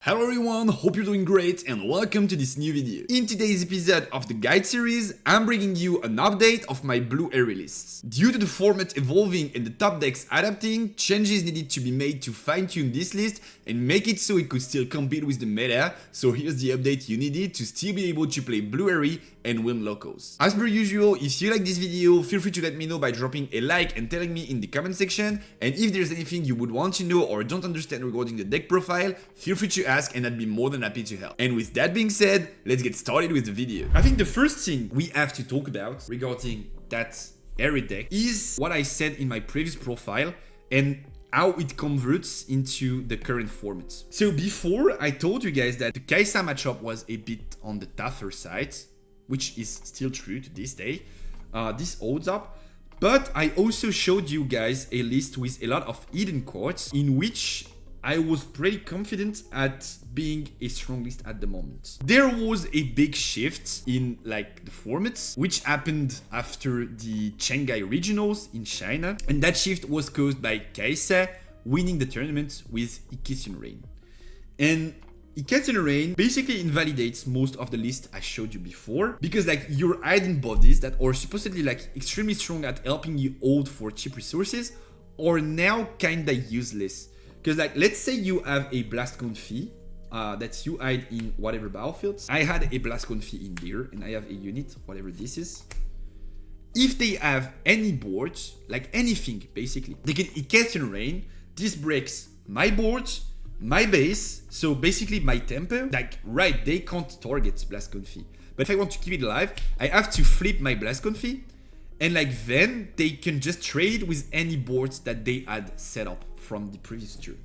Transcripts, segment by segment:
Hello everyone, hope you're doing great and welcome to this new video. In today's episode of the guide series, I'm bringing you an update of my blue Ahri lists. Due to the format evolving and the top decks adapting, changes needed to be made to fine-tune this list and make it so it could still compete with the meta, so here's the update you needed to still be able to play blue Ahri and win locals. As per usual, if you like this video, feel free to let me know by dropping a like and telling me in the comment section, and if there's anything you would want to know or don't understand regarding the deck profile, feel free to ask and I'd be more than happy to help. And with that being said, let's get started with the video. I think the first thing we have to talk about regarding that Rune Deck is what I said in my previous profile and how it converts into the current format. So before, I told you guys that the Katchouze matchup was a bit on the tougher side, which is still true to this day. This holds up. But I also showed you guys a list with a lot of hidden cards in which I was pretty confident at being a strong list at the moment. There was a big shift in the formats, which happened after the Shanghai regionals in China. And that shift was caused by Katchouze winning the tournament with Katchouze Rain. And Katchouze Rain basically invalidates most of the list I showed you before, because your hidden bodies that are supposedly extremely strong at helping you hold for cheap resources are now kinda useless. Because let's say you have a Blast Confi that you hide in whatever battlefields. I had a Blast Confi in there and I have a unit, whatever this is. If they have any boards, anything basically, they can Katchouze Rain. This breaks my board, my base, so basically my tempo. Right, they can't target Blast Confi. But if I want to keep it alive, I have to flip my Blast Confi. And then they can just trade with any boards that they had set up from the previous turn.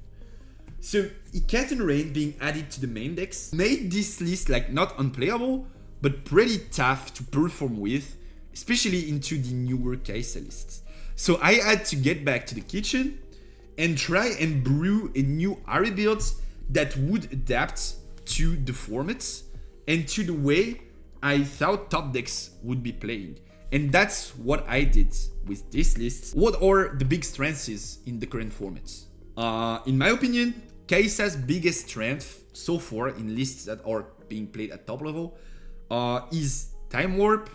So Katchouze Rain being added to the main decks made this list not unplayable, but pretty tough to perform with, especially into the newer Katchouze lists. So I had to get back to the kitchen and try and brew a new Ahri build that would adapt to the formats and to the way I thought top decks would be playing. And that's what I did with this list. What are the big strengths in the current formats? In my opinion, Katchouze's biggest strength so far in lists that are being played at top level is Time Warp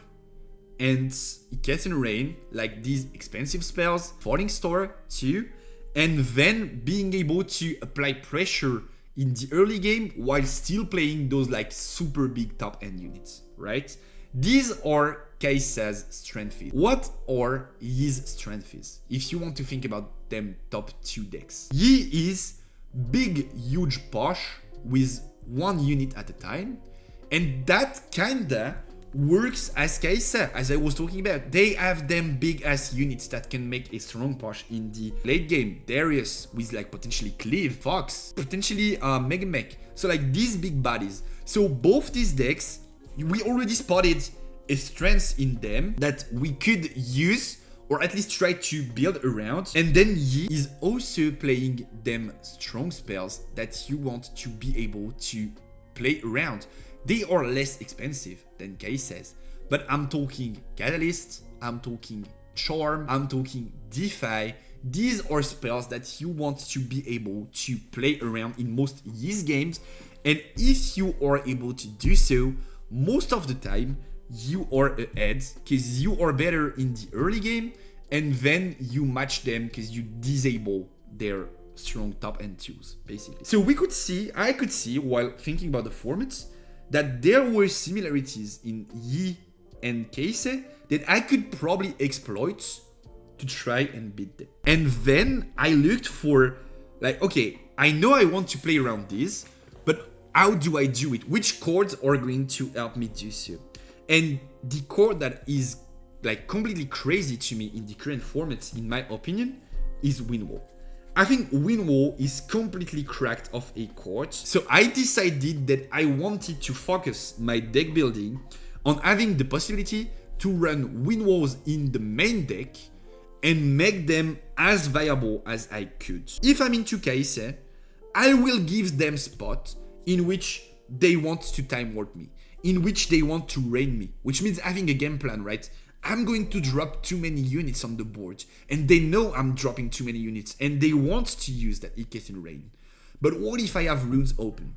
and Katchouze Rain, these expensive spells, Falling Star too, and then being able to apply pressure in the early game while still playing those super big top end units, right? These are Katchouze's strengths. What are his strengths? If you want to think about them top two decks. He is big, huge push with one unit at a time. And that kinda works as Katchouze, as I was talking about. They have them big ass units that can make a strong push in the late game. Darius with potentially Cleave, Fox, potentially Mega Mech. So these big bodies. So both these decks, we already spotted a strength in them that we could use or at least try to build around. And then he is also playing them strong spells that you want to be able to play around. They are less expensive than Katchouze, but I'm talking Catalyst, I'm talking Charm, I'm talking Defy. These are spells that you want to be able to play around in most his games. And if you are able to do so, most of the time you are ahead because you are better in the early game, and then you match them because you disable their strong top end tools basically. So I could see while thinking about the formats that there were similarities in Yi and Katchouze that I could probably exploit to try and beat them. And then I looked for okay, I know I want to play around this, but how do I do it? Which cards are going to help me do so? And the card that is completely crazy to me in the current formats, in my opinion, is Windwall. I think Windwall is completely cracked of a card. So I decided that I wanted to focus my deck building on having the possibility to run Windwalls in the main deck and make them as viable as I could. If I'm into Katchouze, I will give them spot in which they want to time warp me, in which they want to rain me, which means having a game plan, right? I'm going to drop too many units on the board, and they know I'm dropping too many units, and they want to use that Katchouze Rain. But what if I have runes open?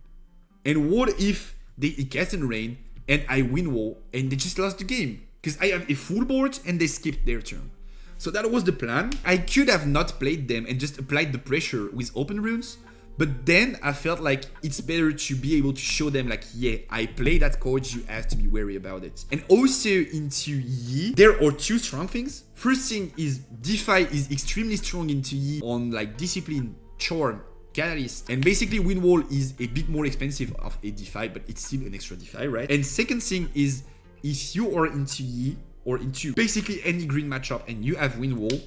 And what if they Ikasten Rain and I win wall and they just lost the game? Because I have a full board and they skipped their turn. So that was the plan. I could have not played them and just applied the pressure with open runes. But then I felt like it's better to be able to show them like, yeah, I play that card, you have to be wary about it. And also into Yi, there are two strong things. First thing is DeFi is extremely strong into Yi on like Discipline, Charm, Catalyst. And basically Windwall is a bit more expensive of a DeFi, but it's still an extra DeFi, right? And second thing is if you are into Yi or into basically any green matchup and you have Windwall,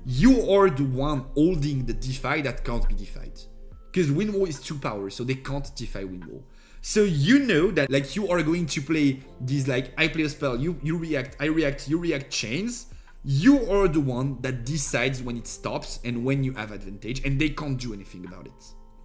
you are the one holding the DeFi that can't be defied. Because Windwall is 2 power, so they can't defy Windwall. So you know that like you are going to play these like I play a spell, you react, I react, you react chains. You are the one that decides when it stops and when you have advantage, and they can't do anything about it.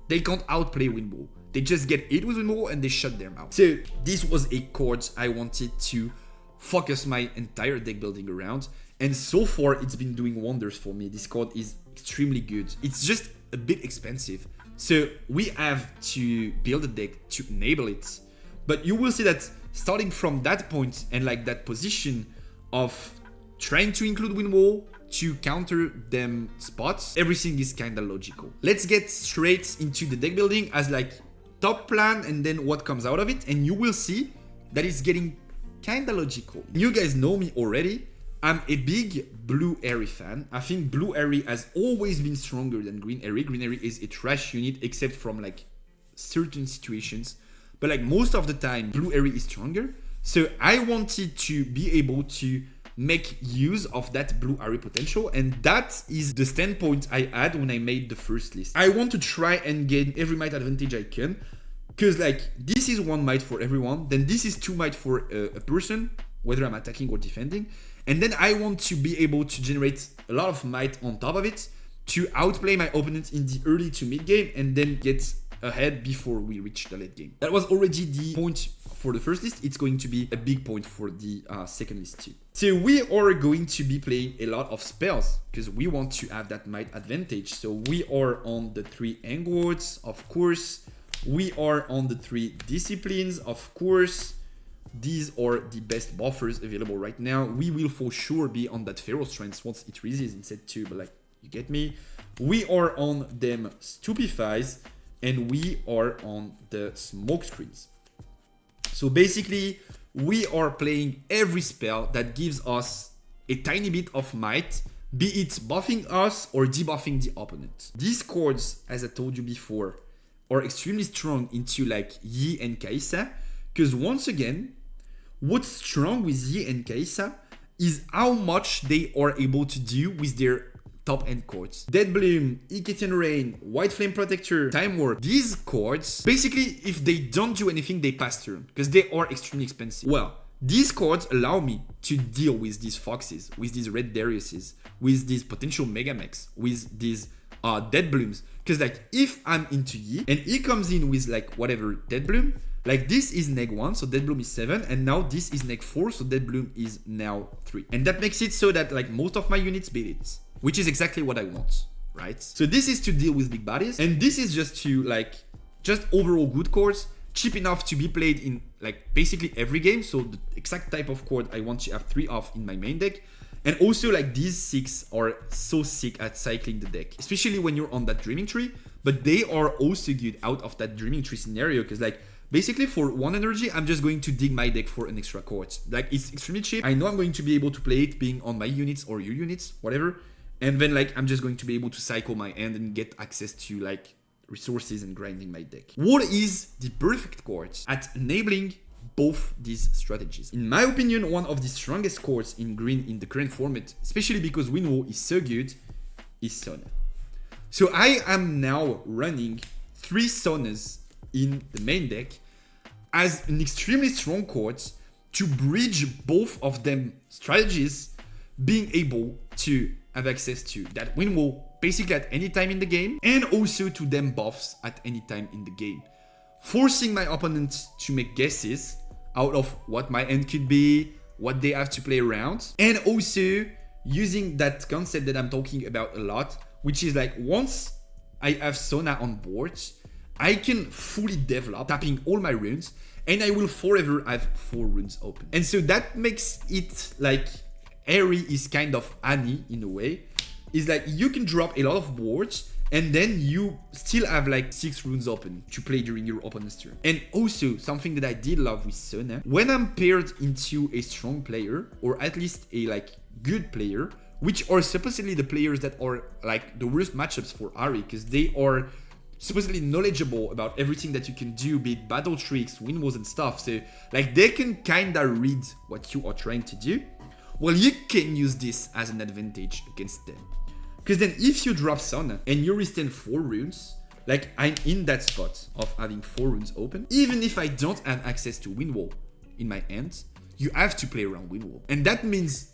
They can't outplay Windwall. They just get hit with Windwall and they shut their mouth. So this was a card I wanted to focus my entire deck building around. And so far it's been doing wonders for me. This card is extremely good. It's just a bit expensive. So we have to build a deck to enable it. But you will see that starting from that point and like that position of trying to include Windwall to counter them spots, everything is kind of logical. Let's get straight into the deck building as like top plan and then what comes out of it. And you will see that it's getting kind of logical. You guys know me already. I'm a big Blue Ahri fan. I think Blue Ahri has always been stronger than Green Ahri. Green Ahri is a trash unit except from like certain situations. But like most of the time, Blue Ahri is stronger. So I wanted to be able to make use of that Blue Ahri potential. And that is the standpoint I had when I made the first list. I want to try and gain every might advantage I can. Because like this is 1 might for everyone. Then this is 2 might for a person, whether I'm attacking or defending. And then I want to be able to generate a lot of might on top of it to outplay my opponent in the early to mid game and then get ahead before we reach the late game. That was already the point for the first list. It's going to be a big point for the second list too. So we are going to be playing a lot of spells because we want to have that might advantage. So we are on the 3 Angwards, of course. We are on the 3 Disciplines, of course. These are the best buffers available right now. We will for sure be on that Feral Strength once it releases in set 2, but like, you get me. We are on them Stupefies, and we are on the Smoke Screens. So basically, we are playing every spell that gives us a tiny bit of might, be it buffing us or debuffing the opponent. These cards, as I told you before, are extremely strong into like Yi and Kai'Sa, because once again, what's strong with Yi and Kai'Sa is how much they are able to do with their top end cards. Dead Bloom, Ikasten Rain, White Flame Protector, Time Warp. These cards, basically, if they don't do anything, they pass turn because they are extremely expensive. Well, these cards allow me to deal with these Foxes, with these Red Dariuses, with these potential Megamechs, with these Dead Blooms. Because like, if I'm into Yi and he comes in with like whatever Dead Bloom, like this is neg 1, so Dead Bloom is 7, and now this is neg 4, so Dead Bloom is now 3. And that makes it so that like most of my units beat it, which is exactly what I want, right? So this is to deal with big bodies, and this is just to like, just overall good cards, cheap enough to be played in like basically every game, so the exact type of card I want to have 3 of in my main deck. And also like these 6 are so sick at cycling the deck, especially when you're on that Dreaming Tree, but they are also good out of that Dreaming Tree scenario, because like, basically, for 1 energy, I'm just going to dig my deck for an extra card. Like, it's extremely cheap. I know I'm going to be able to play it being on my units or your units, whatever. And then, like, I'm just going to be able to cycle my end and get access to, like, resources and grinding my deck. What is the perfect card at enabling both these strategies? In my opinion, one of the strongest cards in green in the current format, especially because Windwall is so good, is Sona. So I am now running 3 Sonas in the main deck as an extremely strong card to bridge both of them strategies, being able to have access to that Windwall basically at any time in the game, and also to them buffs at any time in the game, forcing my opponent to make guesses out of what my end could be, what they have to play around, and also using that concept that I'm talking about a lot, which is like once I have Sona on board, I can fully develop tapping all my runes, and I will forever have 4 runes open. And so that makes it like Ahri is kind of Ahri in a way. Is like you can drop a lot of wards, and then you still have like 6 runes open to play during your opponent's turn. And also, something that I did love with Sona, when I'm paired into a strong player, or at least a like good player, which are supposedly the players that are like the worst matchups for Ahri, because they are supposedly knowledgeable about everything that you can do, be it battle tricks, win walls and stuff. So like they can kinda read what you are trying to do. Well, you can use this as an advantage against them. Because then if you drop Sona and you restand 4 runes, like I'm in that spot of having 4 runes open, even if I don't have access to win wall in my hands, you have to play around win wall. And that means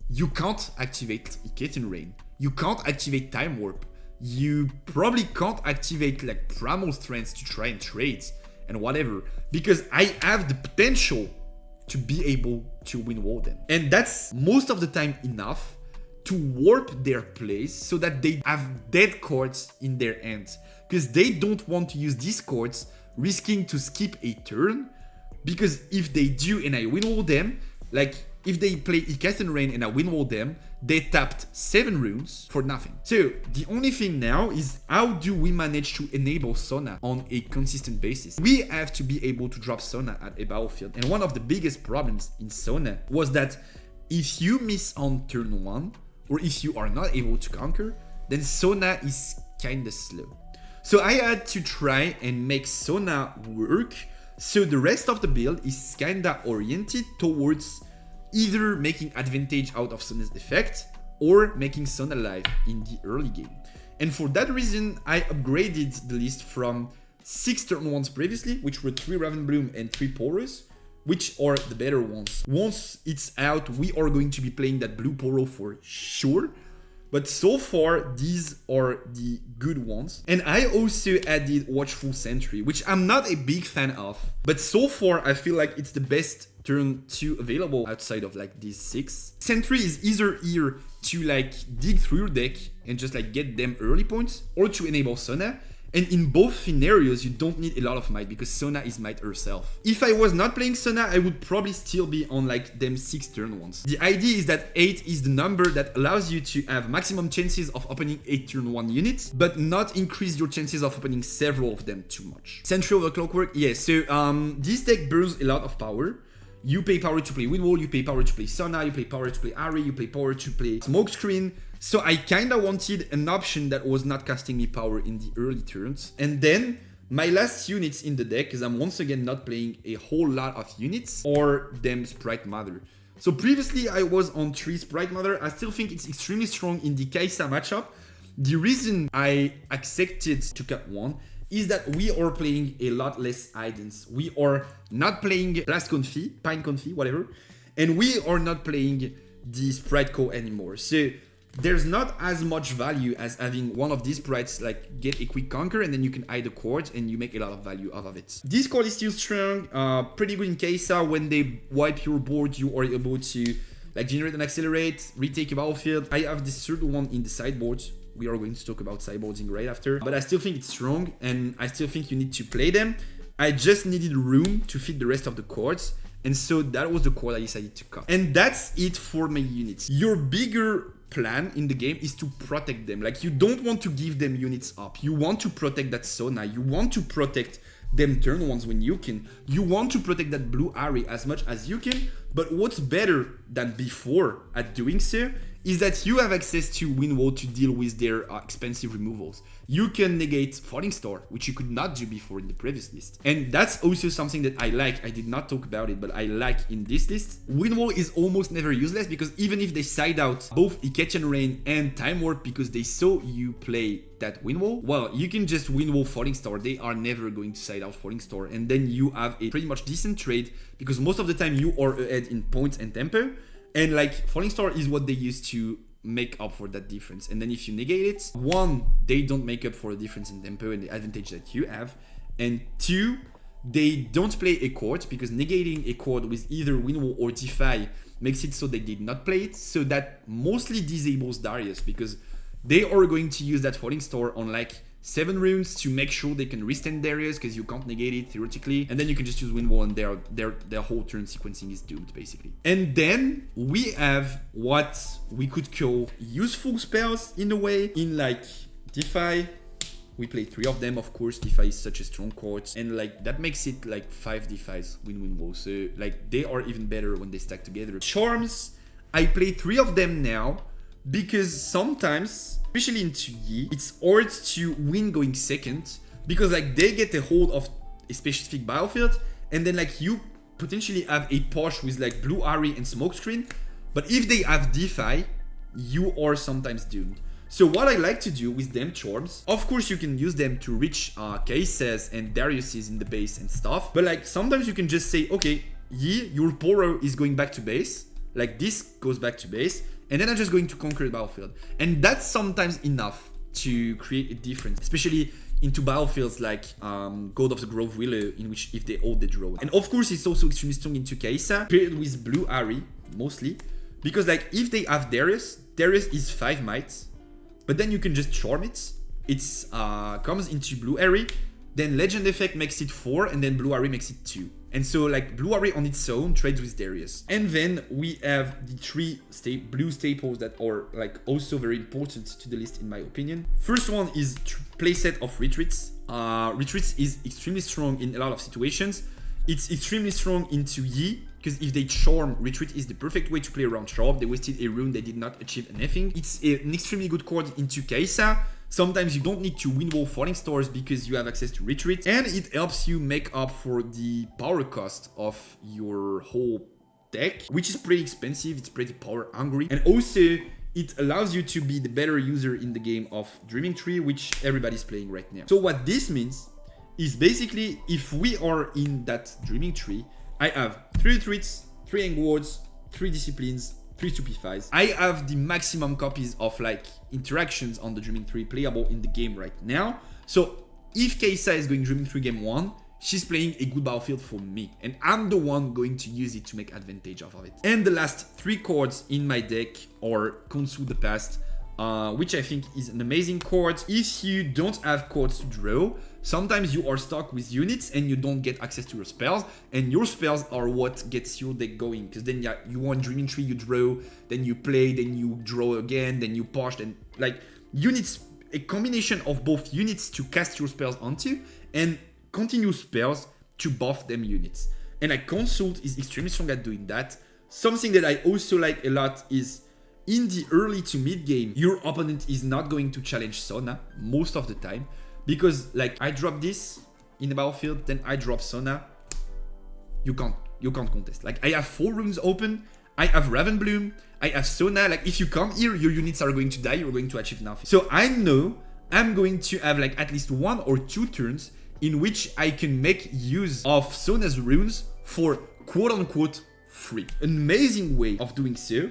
you can't activate Iketan Rain. You can't activate Time Warp. You probably can't activate like Primal Strength to try and trade and whatever, because I have the potential to be able to win wall them. And that's most of the time enough to warp their plays so that they have dead cards in their hands, because they don't want to use these cards risking to skip a turn, because if they do and I win wall them, like if they play Iketan Rain and I win wall them, they tapped 7 runes for nothing. So the only thing now is how do we manage to enable Sona on a consistent basis? We have to be able to drop Sona at a battlefield. And one of the biggest problems in Sona was that if you miss on turn 1, or if you are not able to conquer, then Sona is kinda slow. So I had to try and make Sona work, so the rest of the build is kinda oriented towards either making advantage out of Sona's effect or making Sona alive in the early game. And for that reason, I upgraded the list from 6 turn 1s previously, which were 3 Ravenbloom and 3 Porous, which are the better ones. Once it's out, we are going to be playing that blue Poro for sure. But so far, these are the good ones. And I also added Watchful Sentry, which I'm not a big fan of. But so far, I feel like it's the best turn 2 available outside of like these 6. Sentry is either here to like dig through your deck and just like get them early points, or to enable Sona. And in both scenarios, you don't need a lot of might, because Sona is might herself. If I was not playing Sona, I would probably still be on like them 6 turn 1s. The idea is that 8 is the number that allows you to have maximum chances of opening 8 turn 1 units, but not increase your chances of opening several of them too much. Sentry over Clockwork, yes. So this deck burns a lot of power. You pay power to play Windwall, you pay power to play Sona, you pay power to play Ahri, you pay power to play Smokescreen. So I kinda wanted an option that was not costing me power in the early turns. And then my last units in the deck, because I'm once again not playing a whole lot of units, or them Sprite Mother. So previously I was on 3 Sprite Mother. I still think it's extremely strong in the Kai'Sa matchup. The reason I accepted to cut 1 is that we are playing a lot less Idens. We are not playing Blast Confi, Pine Confi, whatever. And we are not playing the Sprite Co anymore. So there's not as much value as having one of these sprites like get a quick conquer, and then you can hide the chord and you make a lot of value out of it. This card is still strong, pretty good in Kai'Sa. When they wipe your board, you are able to like generate and accelerate, retake a battlefield. I have this third one in the sideboard. We are going to talk about sideboarding right after, but I still think it's strong, and I still think you need to play them. I just needed room to fit the rest of the cards, and so that was the card I decided to cut. And that's it for my units. Your bigger plan in the game is to protect them. Like, you don't want to give them units up. You want to protect that Sona. You want to protect them turn 1s when you can. You want to protect that blue Ahri as much as you can. But what's better than before at doing so is that you have access to Windwall to deal with their expensive removals. You can negate Falling Star, which you could not do before in the previous list. And that's also something that I like. I did not talk about it, but I like in this list. Windwall is almost never useless, because even if they side out both Iketan Rain and Time Warp because they saw you play that Windwall, well, you can just Windwall Falling Star. They are never going to side out Falling Star, and then you have a pretty much decent trade, because most of the time you are ahead in points and tempo. And like, Falling Star is what they use to make up for that difference. And then if you negate it, 1, they don't make up for the difference in tempo and the advantage that you have. And 2, they don't play a chord, because negating a chord with either Windwall or Defy makes it so they did not play it. So that mostly disables Darius, because they are going to use that Falling Star on like 7 runes to make sure they can restand Darius, because you can't negate it theoretically. And then you can just use Wind Wall, and their whole turn sequencing is doomed, basically. And then we have what we could call useful spells in a way. In like DeFi, we play 3 of them, of course. DeFi is such a strong card, and like that makes it like 5 DeFis Wind Wall. So like they are even better when they stack together. Charms, I play 3 of them now, because sometimes, especially into Yi, it's hard to win going second, because like they get a hold of a specific battlefield, and then like you potentially have a push with like blue Ahri and smokescreen, but if they have DeFi, you are sometimes doomed. So what I like to do with them charms, of course you can use them to reach Katchouze and Darius's in the base and stuff, but like sometimes you can just say, okay, Yi, your Poro is going back to base, like this goes back to base, and then I'm just going to conquer the battlefield. And that's sometimes enough to create a difference, especially into battlefields like God of the Grove Willow, in which if they hold the draw. And of course it's also extremely strong into Katchouze, paired with blue Ahri, mostly, because like if they have Darius is 5 mites, but then you can just charm it. It's comes into blue Ahri, then legend effect makes it 4, and then blue Ahri makes it 2. And so like blue Ahri on its own trades with Darius. And then we have the 3 blue staples that are like also very important to the list in my opinion. First one is playset of retreats. Retreats is extremely strong in a lot of situations. It's extremely strong into Yi, because if they charm, retreat is the perfect way to play around charm. They wasted a rune, they did not achieve anything. It's an extremely good card into Katchouze. Sometimes you don't need to Wind Wall Falling Stars because you have access to retreat, and it helps you make up for the power cost of your whole deck, which is pretty expensive. It's pretty power hungry, and also it allows you to be the better user in the game of Dreaming Tree, which everybody's playing right now. So what this means is basically if we are in that Dreaming Tree, I have 3 retreats, 3 Hang Wards, 3 disciplines, 3 stupefys. I have the maximum copies of like interactions on the Dreaming Tree playable in the game right now. So if Katchouze is going Dreaming Tree game 1, she's playing a good battlefield for me, and I'm the one going to use it to make advantage of it. And the last 3 cards in my deck are Katchouze the Past, which I think is an amazing card. If you don't have cards to draw, sometimes you are stuck with units and you don't get access to your spells, and your spells are what gets your deck going, because then you want Dreaming Tree, you draw, then you play, then you draw again, then you push, and like units, a combination of both units to cast your spells onto and continue spells to buff them units. And like Consult is extremely strong at doing that. Something that I also like a lot is in the early to mid game, your opponent is not going to challenge Sona most of the time, because like I drop this in the battlefield, then I drop Sona, you can't contest. Like I have 4 runes open, I have Raven Bloom, I have Sona. Like if you come here, your units are going to die, you're going to achieve nothing. So I know I'm going to have like at least 1 or 2 turns in which I can make use of Sona's runes for quote-unquote free. An amazing way of doing so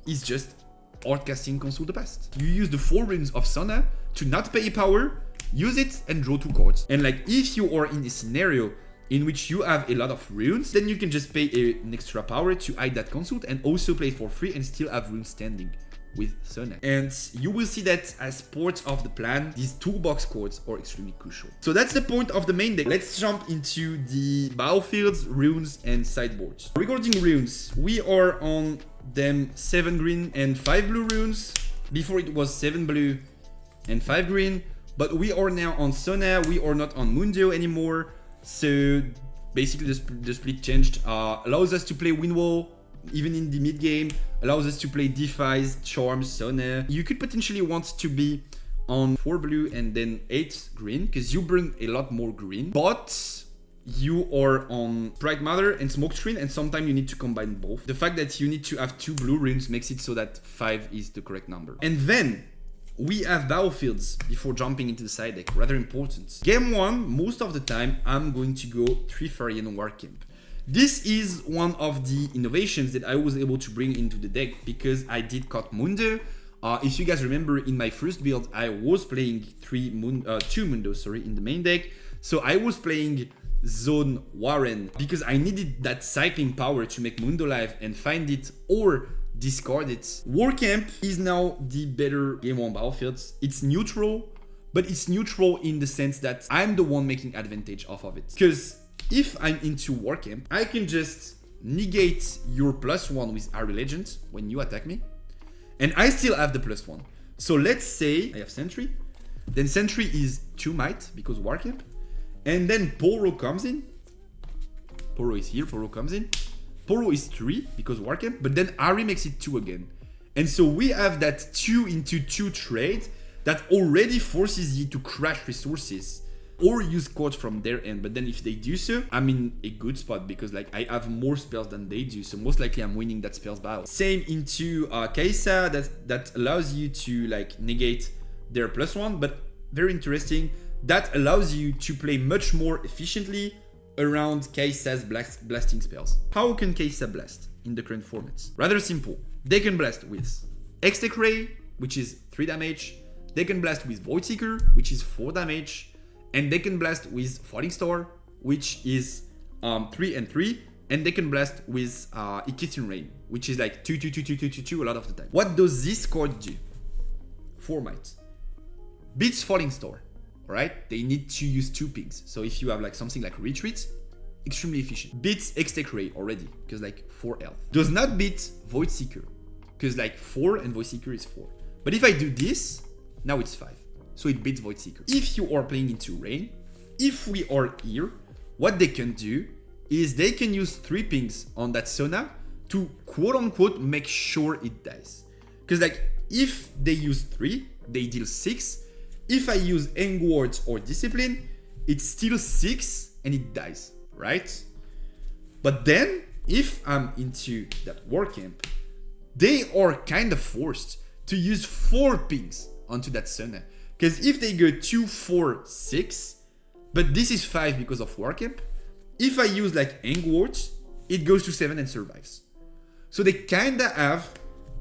is just hardcasting Katchouze the Past. You use the 4 runes of Sona to not pay power, use it and draw 2 cards. And like if you are in a scenario in which you have a lot of runes, then you can just pay an extra power to hide that Katchouze and also play it for free and still have runes standing with Sona. And you will see that as part of the plan, these toolbox cards are extremely crucial. So that's the point of the main deck. Let's jump into the battlefields, runes, and sideboards. Regarding runes, we are on them 7 green and 5 blue runes. Before it was 7 blue and 5 green, but we are now on Sona, we are not on Mundo anymore. So basically the split changed, allows us to play Wind Wall even in the mid game, allows us to play Defies, Charms, Sona. You could potentially want to be on 4 blue and then 8 green, because you bring a lot more green, but you are on Bright Mother and Smokescreen, and sometimes you need to combine both. The fact that you need to have 2 blue runes makes it so that 5 is the correct number. And then we have battlefields before jumping into the side deck, rather important. Game 1, most of the time, I'm going to go Trifarian Warcamp. This is one of the innovations that I was able to bring into the deck because I did cut Mundo. If you guys remember, in my first build, I was playing 2 Mundos, in the main deck. So I was playing Zone Warren because I needed that cycling power to make Mundo live and find it or discard it. Warcamp is now the better game 1 battlefield. It's neutral, but it's neutral in the sense that I'm the one making advantage off of it. Because if I'm into Warcamp, I can just negate your +1 with Ahri Legend when you attack me, and I still have the +1. So let's say I have Sentry, then Sentry is 2 might because Warcamp, and then Poro comes in. Poro is here, Poro comes in. Poro is 3 because Warcamp, but then Ahri makes it 2 again. And so we have that 2 into 2 trade that already forces you to crash resources or use cards from their end. But then if they do so, I'm in a good spot because like I have more spells than they do. So most likely I'm winning that spells battle. Same into Kai'Sa that allows you to like negate their +1, but very interesting. That allows you to play much more efficiently around Kai'Sa's blasting spells. How can Kai'Sa blast in the current formats? Rather simple. They can blast with X-Tech Ray, which is 3 damage. They can blast with Void Seeker, which is 4 damage. And they can blast with Falling Star, which is 3 and 3. And they can blast with Ikithin Rain, which is like 2, 2, 2, 2, 2, 2, 2 a lot of the time. What does this card do? 4 might. Beats Falling Star, right? They need to use 2 pings. So if you have like something like Retreat, extremely efficient. Beats X-Tech Ray already, because like 4 health. Does not beat Void Seeker, because like 4 and Void Seeker is 4. But if I do this, now it's 5. So it beats Void Seeker. If you are playing into Rain, if we are here, what they can do is they can use 3 pings on that Sona to quote unquote make sure it dies. Because like if they use 3, they deal 6. If I use Engwards or Discipline, it's still 6 and it dies, right? But then if I'm into that Warcamp, they are kind of forced to use 4 pings onto that Sona. Because if they go 2, 4, 6, but this is 5 because of Warcamp, if I use like Engwards, it goes to 7 and survives. So they kinda have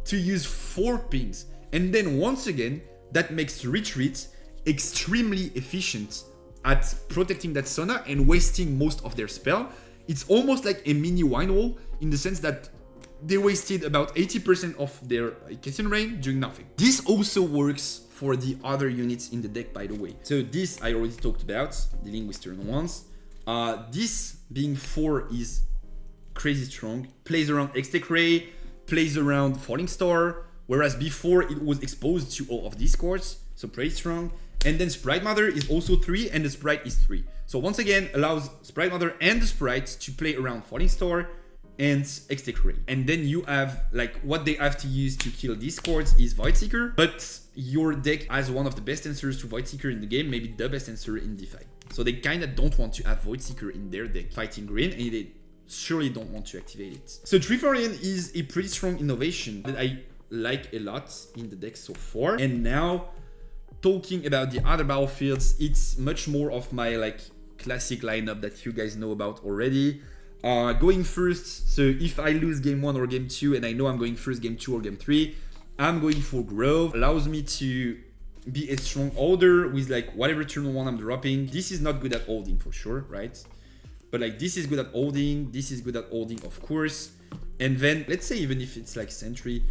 to use 4 pings. And then once again, that makes Retreat extremely efficient at protecting that Sona and wasting most of their spell. It's almost like a mini Wine Wall in the sense that they wasted about 80% of their Ikithin Rain doing nothing. This also works for the other units in the deck, by the way. So this I already talked about, dealing with turn 1s. This being 4 is crazy strong. Plays around X-Tech Ray, plays around Falling Star, whereas before it was exposed to all of these cards, so pretty strong. And then Sprite Mother is also 3 and the Sprite is 3. So once again, allows Sprite Mother and the Sprite to play around Falling Star and X-Tech Ray. And then you have like what they have to use to kill these cards is Void Seeker, but your deck has one of the best answers to Void Seeker in the game, maybe the best answer in DeFi. So they kind of don't want to have Void Seeker in their deck fighting green, and they surely don't want to activate it. So Trifarian is a pretty strong innovation that I like a lot in the deck so far. And now talking about the other battlefields, it's much more of my like classic lineup that you guys know about already. Going first, so if I lose game 1 or game 2 and I know I'm going first game 2 or game 3, I'm going for Grove. Allows me to be a strong holder with like whatever turn 1 I'm dropping. This is not good at holding for sure, right? But like this is good at holding, this is good at holding of course. And then let's say even if it's like Sentry,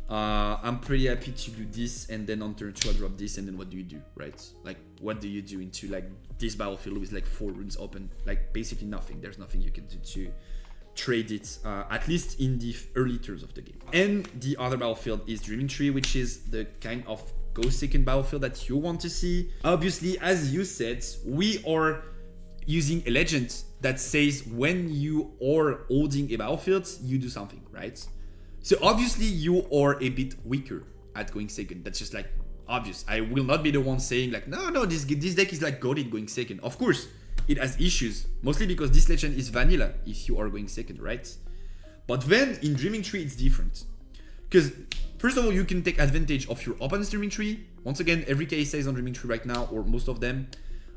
I'm pretty happy to do this, and then on turn 2 I drop this, and then what do you do, right? Like what do you do into like this battlefield with like 4 runes open? Like basically nothing. There's nothing you can do to trade it, at least in the early turns of the game. And the other battlefield is Dreaming Tree, which is the kind of Ghost-Taken battlefield that you want to see. Obviously, as you said, we are using a legend that says when you are holding a battlefield, you do something, right? So obviously you are a bit weaker at going second. That's just like obvious. I will not be the one saying like, no, this deck is like goated going second. Of course, it has issues, mostly because this legend is vanilla if you are going second, right? But then in Dreaming Tree, it's different. Because first of all, you can take advantage of your opponent's Dreaming Tree. Once again, every case is on Dreaming Tree right now, or most of them.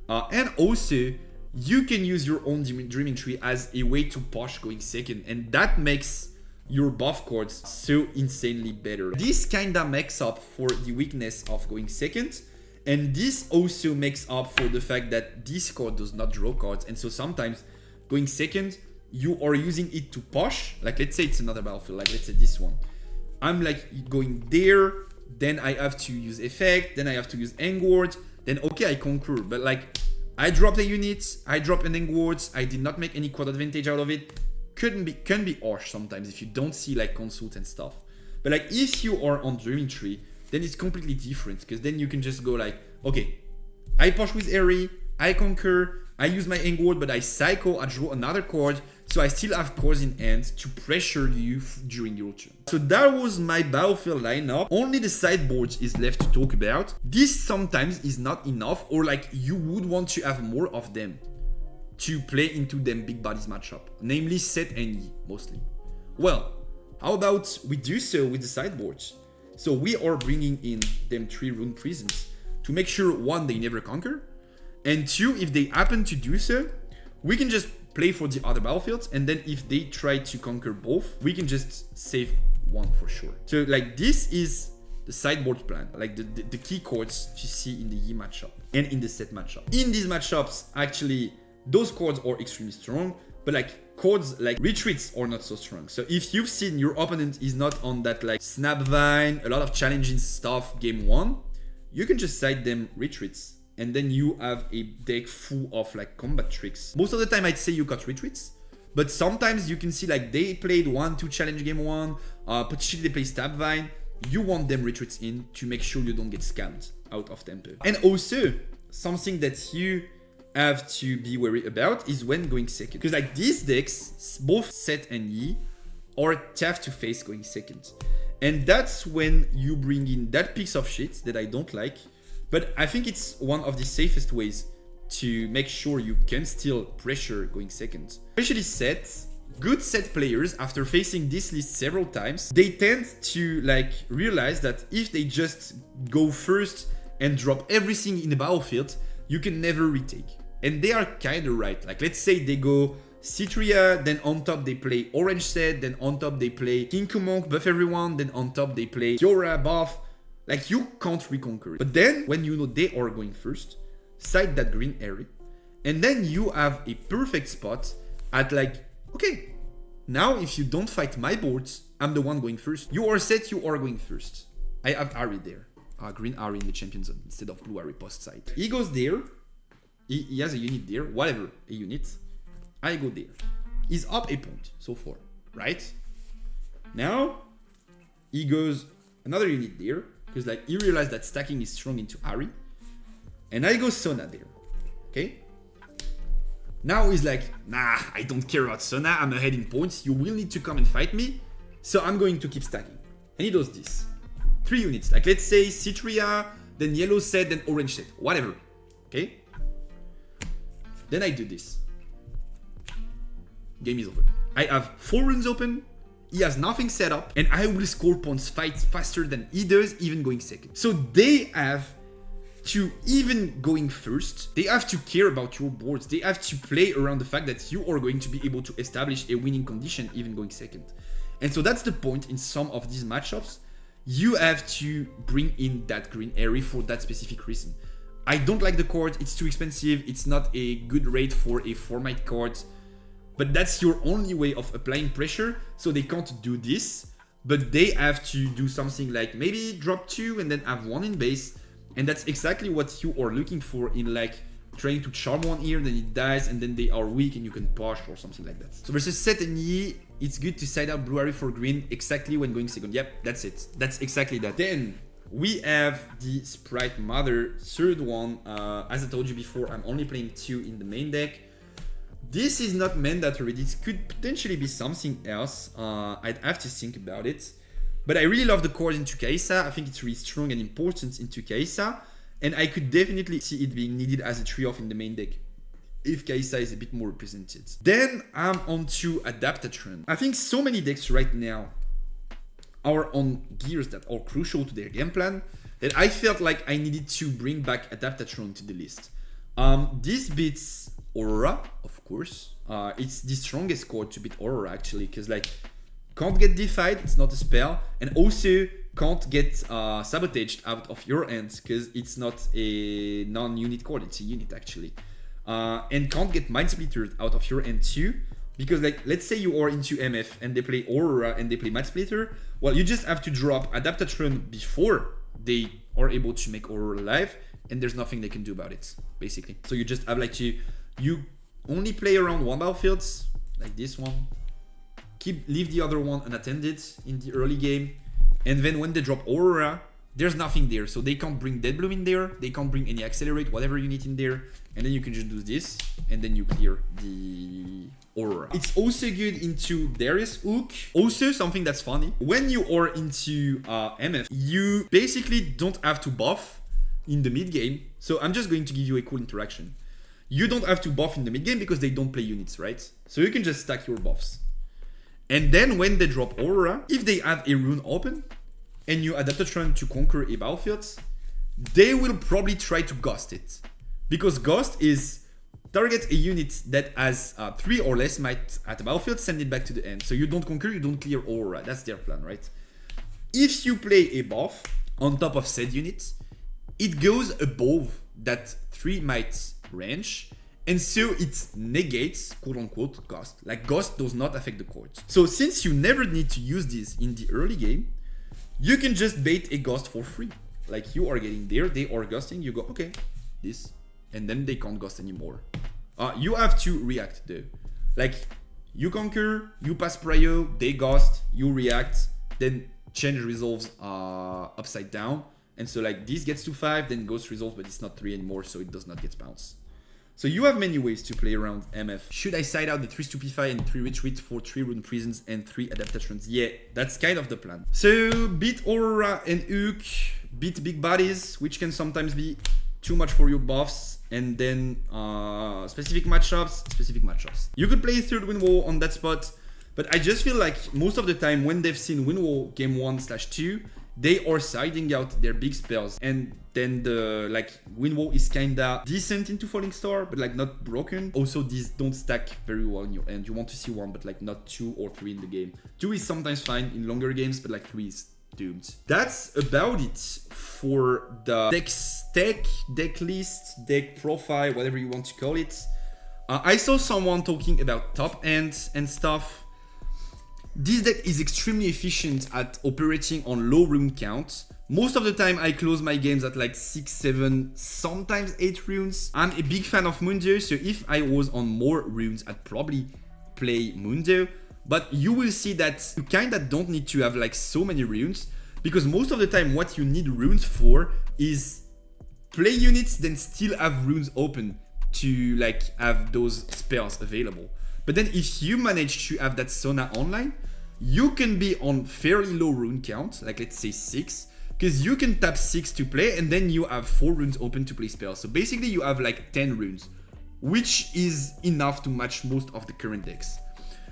And also, you can use your own Dreaming Tree as a way to push going second. And that makes your buff cards so insanely better. This kinda makes up for the weakness of going second, and this also makes up for the fact that this card does not draw cards, and so sometimes going second you are using it to push. Like let's say it's another battlefield, like let's say this one, I'm like going there, then I have to use effect, then I have to use Engward, then okay, I conquer. But like, I dropped a unit, I dropped an Engwards, I did not make any quad advantage out of it. Can be harsh sometimes if you don't see like consult and stuff. But like, if you are on Dreaming Tree, then it's completely different, because then you can just go like, okay, I push with Ahri, I conquer, I use my Engward, but I cycle, I draw another card, so I still have cards in hand to pressure you during your turn. So that was my battlefield lineup. Only the sideboards is left to talk about. This sometimes is not enough, or like you would want to have more of them to play into them big bodies matchup, namely Set and Yi mostly. Well, how about we do so with the sideboards? So we are bringing in them 3 Rune Prisons to make sure, 1, they never conquer, and 2, if they happen to do so, we can just play for the other battlefields, and then if they try to conquer both, we can just save 1 for sure. So like, this is the sideboard plan, like the key cards to see in the Yi matchup and in the Set matchup. In these matchups, actually, those cards are extremely strong, but like cards like retreats are not so strong. So if you've seen your opponent is not on that like Snapvine, a lot of challenging stuff game 1, you can just side them retreats, and then you have a deck full of like combat tricks. Most of the time I'd say you got retreats, but sometimes you can see like they played 1-2 challenge game 1, potentially they play Snapvine. You want them retreats in to make sure you don't get scammed out of tempo. And also, something that you have to be wary about is when going second, because like these decks, both Set and Yi, are tough to face going second, and that's when you bring in that piece of shit that I don't like, but I think it's one of the safest ways to make sure you can still pressure going second. Especially Set, good Set players, after facing this list several times, they tend to like realize that if they just go first and drop everything in the battlefield, you can never retake. And they are kind of right. Like, let's say they go Citria, then on top they play Orange Set, then on top they play Kinku Monk, buff everyone, then on top they play Kiora, buff. Like, you can't reconquer it. But then, when you know they are going first, side that green Ahri, and then you have a perfect spot at like, okay, now if you don't fight my boards, I'm the one going first. You are Set, you are going first. I have Ahri there. Green Ahri in the champion zone instead of blue Ahri post side. He goes there. He has a unit there, whatever, a unit. I go there. He's up a point so far, right? Now, he goes another unit there, because like he realized that stacking is strong into Ahri. And I go Sona there, okay? Now he's like, nah, I don't care about Sona, I'm ahead in points, you will need to come and fight me, so I'm going to keep stacking. And he does this. 3 units, like let's say Citria, then yellow Set, then orange Set, whatever, okay? Then I do this. Game is over. I have 4 runes open, he has nothing set up, and I will score points fight faster than he does, even going second. So they have to, even going first, they have to care about your boards. They have to play around the fact that you are going to be able to establish a winning condition, even going second. And so that's the point in some of these matchups. You have to bring in that green Ahri for that specific reason. I don't like the card, it's too expensive, it's not a good rate for a format card, but that's your only way of applying pressure, so they can't do this, but they have to do something like maybe drop 2 and then have 1 in base, and that's exactly what you are looking for in like trying to charm 1 here, then it dies, and then they are weak and you can push or something like that. So versus Set and Yi, it's good to side out blue Ahri for green exactly when going second. Yep, that's it. That's exactly that. Then we have the Sprite Mother, third one. As I told you before, I'm only playing 2 in the main deck. This is not mandatory. This could potentially be something else. I'd have to think about it. But I really love the card into Kai'Sa. I think it's really strong and important into Kai'Sa. And I could definitely see it being needed as a 3-off in the main deck if Kai'Sa is a bit more represented. Then I'm on to Adaptatron. I think so many decks right now are on gears that are crucial to their game plan that I felt like I needed to bring back Adaptatron to the list. This beats Aurora, of course. It's the strongest card to beat Aurora actually, because like can't get defied, it's not a spell, and also can't get sabotaged out of your hands because it's not a non-unit card, it's a unit actually. And can't get Mind Splittered out of your hand too, because like let's say you are into MF and they play Aurora and they play Mind Splitter, well you just have to drop Adaptatron before they are able to make Aurora live, and there's nothing they can do about it, basically. So you just have like you only play around one battlefields, like this one. Leave the other one unattended in the early game, and then when they drop Aurora, there's nothing there, so they can't bring Dead Bloom in there, they can't bring any Accelerate, whatever you need in there, and then you can just do this, and then you clear the Aurora. It's also good into Darius Hook. Also, something that's funny, when you are into MF, you basically don't have to buff in the mid game. So I'm just going to give you a cool interaction. You don't have to buff in the mid game because they don't play units, right? So you can just stack your buffs. And then when they drop Aurora, if they have a rune open and you Adaptatron to conquer a battlefield, they will probably try to ghost it. Because ghost is target a unit that has 3 or less might at a battlefield, send it back to the end. So you don't conquer, you don't clear Aurora. That's their plan, right? If you play a buff on top of said unit, it goes above that 3 might range, and so it negates quote-unquote ghost. Like ghost does not affect the court. So since you never need to use this in the early game, you can just bait a ghost for free. Like you are getting there, they are ghosting, you go, okay, this, and then they can't ghost anymore. You have to react though. Like you conquer, you pass prio, they ghost, you react, then change resolves upside down. And so like this gets to 5, then ghost resolves, but it's not 3 anymore, so it does not get bounced. So you have many ways to play around MF. Should I side out the 3 Stupefy and 3 Retreat for 3 Rune Prisons and 3 Adaptations? Yeah, that's kind of the plan. So beat Aurora and Hook, beat big bodies, which can sometimes be too much for your buffs, and then specific matchups. You could play third Wind Wall on that spot, but I just feel like most of the time when they've seen Wind Wall game 1/2, they are siding out their big spells, and then the like Wind Wall is kinda decent into Falling Star, but like not broken. Also, these don't stack very well in your end. You want to see 1, but like not 2 or 3 in the game. 2 is sometimes fine in longer games, but like 3 is doomed. That's about it for the deck list, deck profile, whatever you want to call it. I saw someone talking about top end and stuff. This deck is extremely efficient at operating on low rune count. Most of the time I close my games at like 6, 7, sometimes 8 runes. I'm a big fan of Mundo, so if I was on more runes, I'd probably play Mundo. But you will see that you kinda don't need to have like so many runes, because most of the time what you need runes for is play units, then still have runes open to like have those spells available. But then if you manage to have that Sona online, you can be on fairly low rune count, like let's say 6, because you can tap 6 to play, and then you have 4 runes open to play spells. So basically you have like 10 runes, which is enough to match most of the current decks.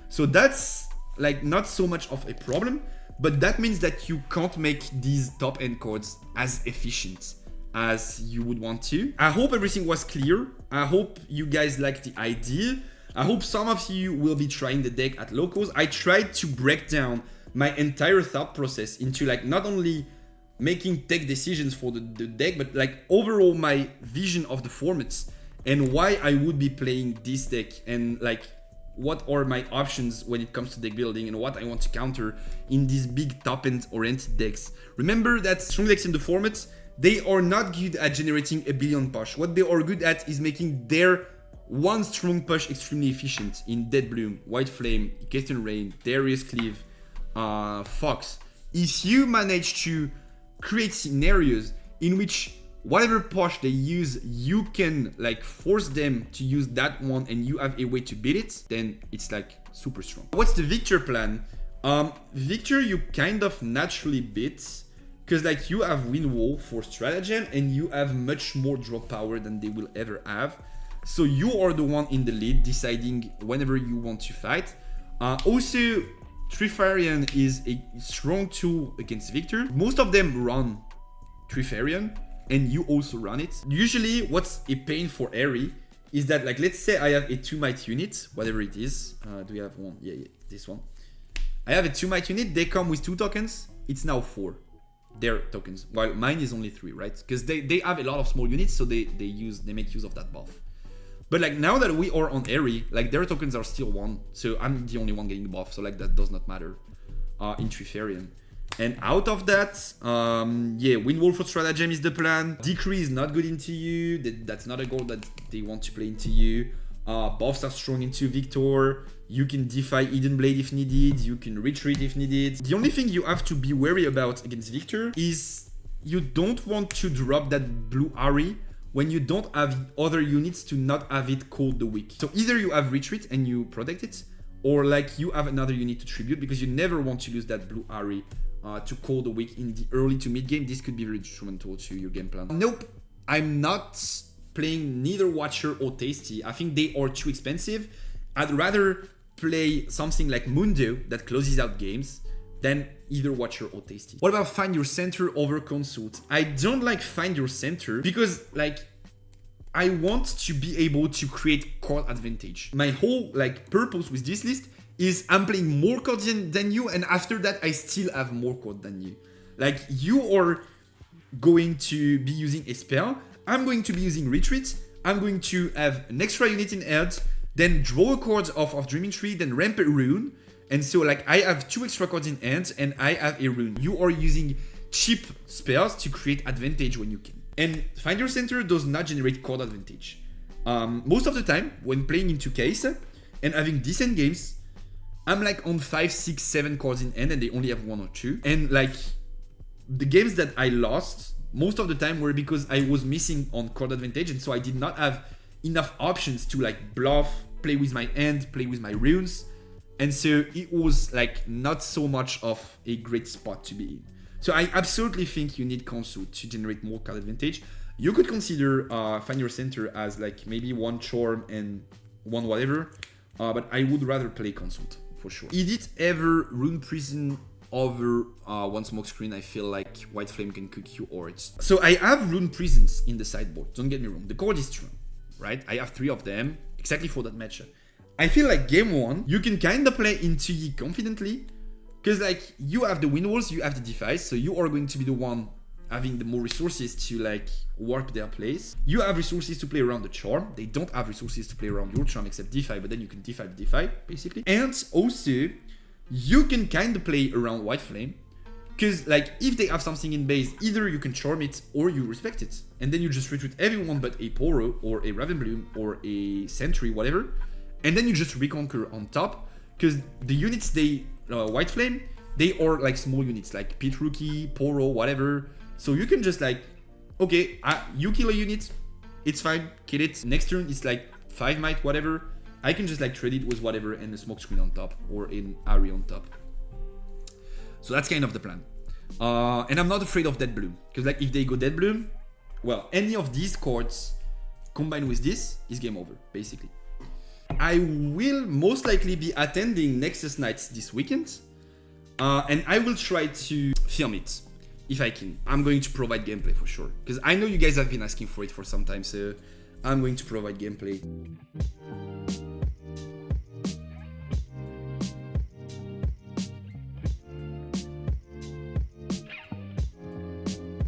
So that's like not so much of a problem, but that means that you can't make these top end cards as efficient as you would want to. I hope everything was clear. I hope you guys like the idea. I hope some of you will be trying the deck at locals. I tried to break down my entire thought process into like not only making tech decisions for the deck, but like overall my vision of the formats and why I would be playing this deck, and like what are my options when it comes to deck building and what I want to counter in these big top end oriented decks. Remember that strong decks in the formats, they are not good at generating a billion push. What they are good at is making their one strong push extremely efficient in Dead Bloom, White Flame, Iketan Rain, Darius Cleave, Fox. If you manage to create scenarios in which whatever push they use, you can like force them to use that one and you have a way to beat it, then it's like super strong. What's the Victor plan? Victor you kind of naturally beat, because like you have Wind Wall for stratagem and you have much more drop power than they will ever have. So you are the one in the lead deciding whenever you want to fight. Also, Trifarian is a strong tool against Victor. Most of them run Trifarian and you also run it. Usually what's a pain for Ahri is that like let's say I have a 2 might unit, whatever it is. Do we have one? Yeah, this one. I have a 2 might unit, they come with 2 tokens, it's now 4. Their tokens, while mine is only 3, right? Because they have a lot of small units, so they make use of that buff. But like now that we are on Ahri, like their tokens are still 1, so I'm the only one getting the buff, so like that does not matter in Trifarian. And out of that, yeah, Windwall for Stratagem is the plan. Decree is not good into you. That's not a goal that they want to play into you. Buffs are strong into Victor. You can defy Hidden Blade if needed. You can retreat if needed. The only thing you have to be wary about against Victor is you don't want to drop that blue Ahri when you don't have other units to not have it called the weak. So either you have retreat and you protect it, or like you have another unit to tribute, because you never want to lose that blue Ahri to call the weak in the early to mid game. This could be very instrumental to your game plan. Nope, I'm not playing neither Watcher or Tasty. I think they are too expensive. I'd rather play something like Mundo that closes out games than either Watcher or Tasty. What about Find Your Center over Consult? I don't like Find Your Center because like I want to be able to create card advantage. My whole like purpose with this list is I'm playing more cards than you, and after that I still have more cards than you. Like you are going to be using a spell, I'm going to be using retreat, I'm going to have an extra unit in hand, then draw a card off of Dreaming Tree, then ramp a rune. And so like I have 2 extra cards in hand and I have a rune. You are using cheap spells to create advantage when you can. And Find Your Center does not generate card advantage. Most of the time when playing into case and having decent games, I'm like on 5, 6, 7 cards in hand and they only have 1 or 2. And like the games that I lost most of the time were because I was missing on card advantage, and so I did not have enough options to like bluff, play with my hand, play with my runes. And so it was like not so much of a great spot to be in. So I absolutely think you need Consult to generate more card advantage. You could consider Find Your Center as like maybe 1 Charm and 1 whatever, but I would rather play Consult for sure. Edit ever Rune Prison over 1 Smokescreen? I feel like White Flame can cook you Ords. So I have Rune Prisons in the sideboard, don't get me wrong. The card is strong, right? I have 3 of them exactly for that matchup. I feel like game 1, you can kind of play into Yi confidently, because like you have the wind walls, you have the defies, so you are going to be the one having the more resources to like warp their place. You have resources to play around the charm. They don't have resources to play around your charm except defy, but then you can defy the defy basically. And also you can kind of play around White Flame, because like if they have something in base, either you can charm it or you respect it, and then you just retreat everyone but a Poro or a Ravenbloom or a Sentry, whatever. And then you just reconquer on top, because the units they White Flame, they are like small units like Pit Rookie, Poro, whatever. So you can just like, okay, you kill a unit, it's fine, kill it. Next turn it's like 5 might, whatever. I can just like trade it with whatever and a Smokescreen on top or an Ahri on top. So that's kind of the plan. And I'm not afraid of Dead Bloom, because like if they go Dead Bloom, well, any of these cards combined with this is game over basically. I will most likely be attending Nexus Nights this weekend, and I will try to film it if I can. I'm going to provide gameplay for sure, because I know you guys have been asking for it for some time, so I'm going to provide gameplay.